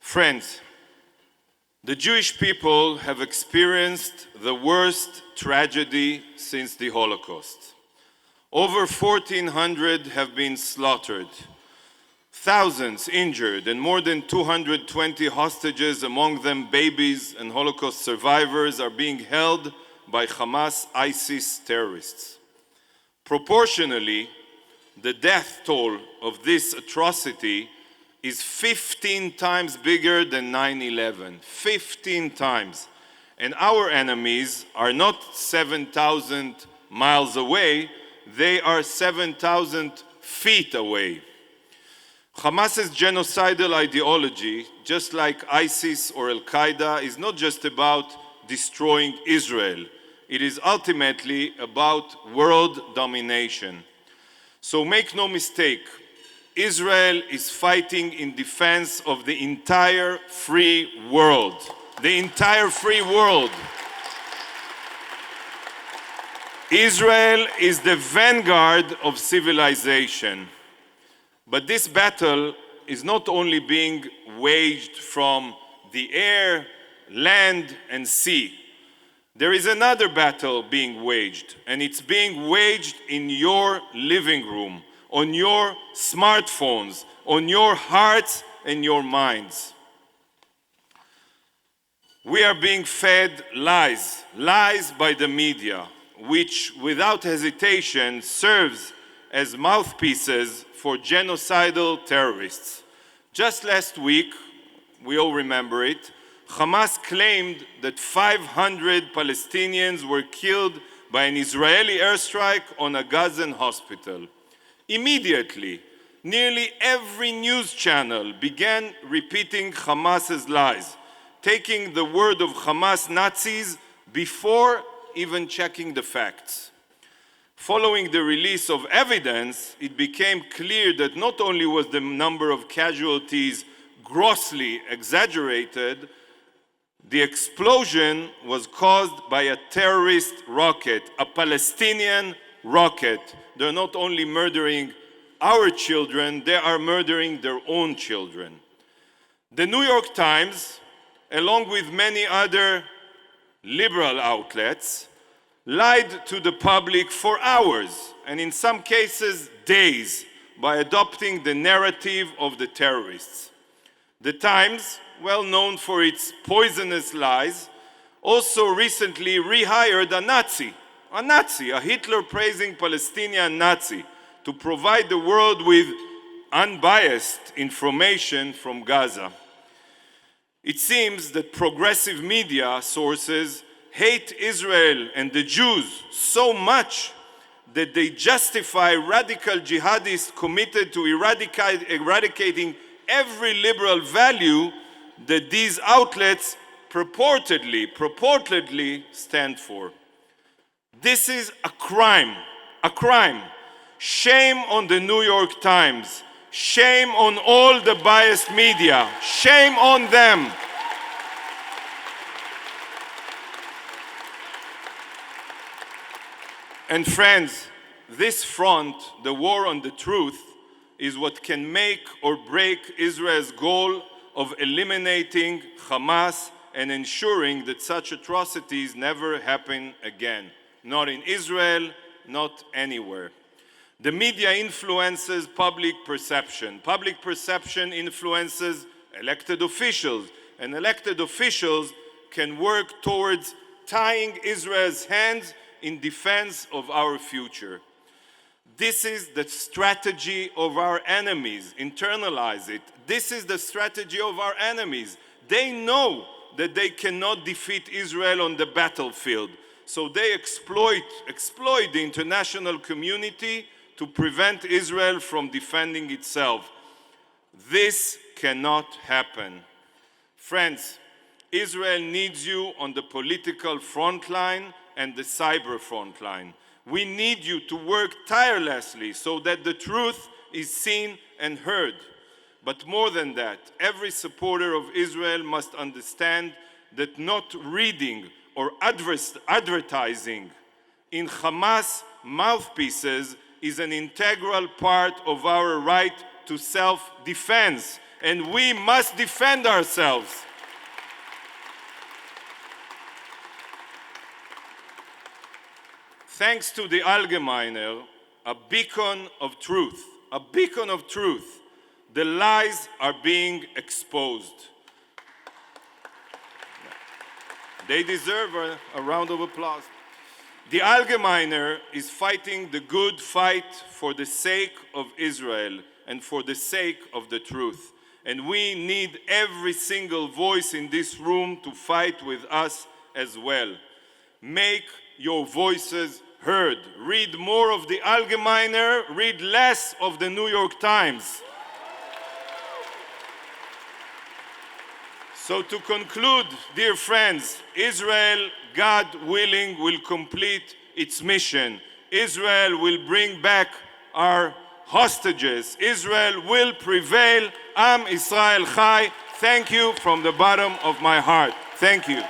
Friends, the Jewish people have experienced the worst tragedy since the Holocaust. Over 1,400 have been slaughtered, thousands injured, and more than 220 hostages, among them babies and Holocaust survivors, are being held by Hamas ISIS terrorists. Proportionally, the death toll of this atrocity is 15 times bigger than 9/11, 15 times. And our enemies are not 7,000 miles away, they are 7,000 feet away. Hamas's genocidal ideology, just like ISIS or Al-Qaeda, is not just about destroying Israel. It is ultimately about world domination. So make no mistake, Israel is fighting in defense of the entire free world. The entire free world. Israel is the vanguard of civilization. But this battle is not only being waged from the air, land, and sea. There is another battle being waged, and it's being waged in your living room, on your smartphones, on your hearts and your minds. We are being fed lies, lies by the media, which without hesitation serves as mouthpieces for genocidal terrorists. Just last week, we all remember it, Hamas claimed that 500 Palestinians were killed by an Israeli airstrike on a Gazan hospital. Immediately, nearly every news channel began repeating Hamas's lies, taking the word of Hamas Nazis before even checking the facts. Following the release of evidence, it became clear that not only was the number of casualties grossly exaggerated, the explosion was caused by a terrorist rocket, a Palestinian rocket. They're not only murdering our children, they are murdering their own children. The New York Times, along with many other liberal outlets, lied to the public for hours, and in some cases days, by adopting the narrative of the terrorists. The Times, well known for its poisonous lies, also recently rehired a Hitler-praising Palestinian Nazi, to provide the world with unbiased information from Gaza. It seems that progressive media sources hate Israel and the Jews so much that they justify radical jihadists committed to eradicating every liberal value that these outlets purportedly stand for. This is a crime, a crime. Shame on the New York Times. Shame on all the biased media. Shame on them. And friends, this front, the war on the truth, is what can make or break Israel's goal of eliminating Hamas and ensuring that such atrocities never happen again. Not in Israel, not anywhere. The media influences public perception. Public perception influences elected officials, and elected officials can work towards tying Israel's hands in defense of our future. This is the strategy of our enemies. Internalize it. This is the strategy of our enemies. They know that they cannot defeat Israel on the battlefield. So they exploit the international community to prevent Israel from defending itself. This cannot happen. Friends, Israel needs you on the political front line and the cyber front line. We need you to work tirelessly so that the truth is seen and heard. But more than that, every supporter of Israel must understand that not reading or advertising in Hamas mouthpieces is an integral part of our right to self-defense. and we must defend ourselves. Thanks to the Algemeiner, a beacon of truth, the lies are being exposed. They deserve a round of applause. The Algemeiner is fighting the good fight for the sake of Israel and for the sake of the truth. And we need every single voice in this room to fight with us as well. Make your voices heard. Read more of the Algemeiner, read less of the New York Times. So to conclude, dear friends, Israel, God willing, will complete its mission. Israel will bring back our hostages. Israel will prevail. Am Israel Chai. Thank you from the bottom of my heart. Thank you.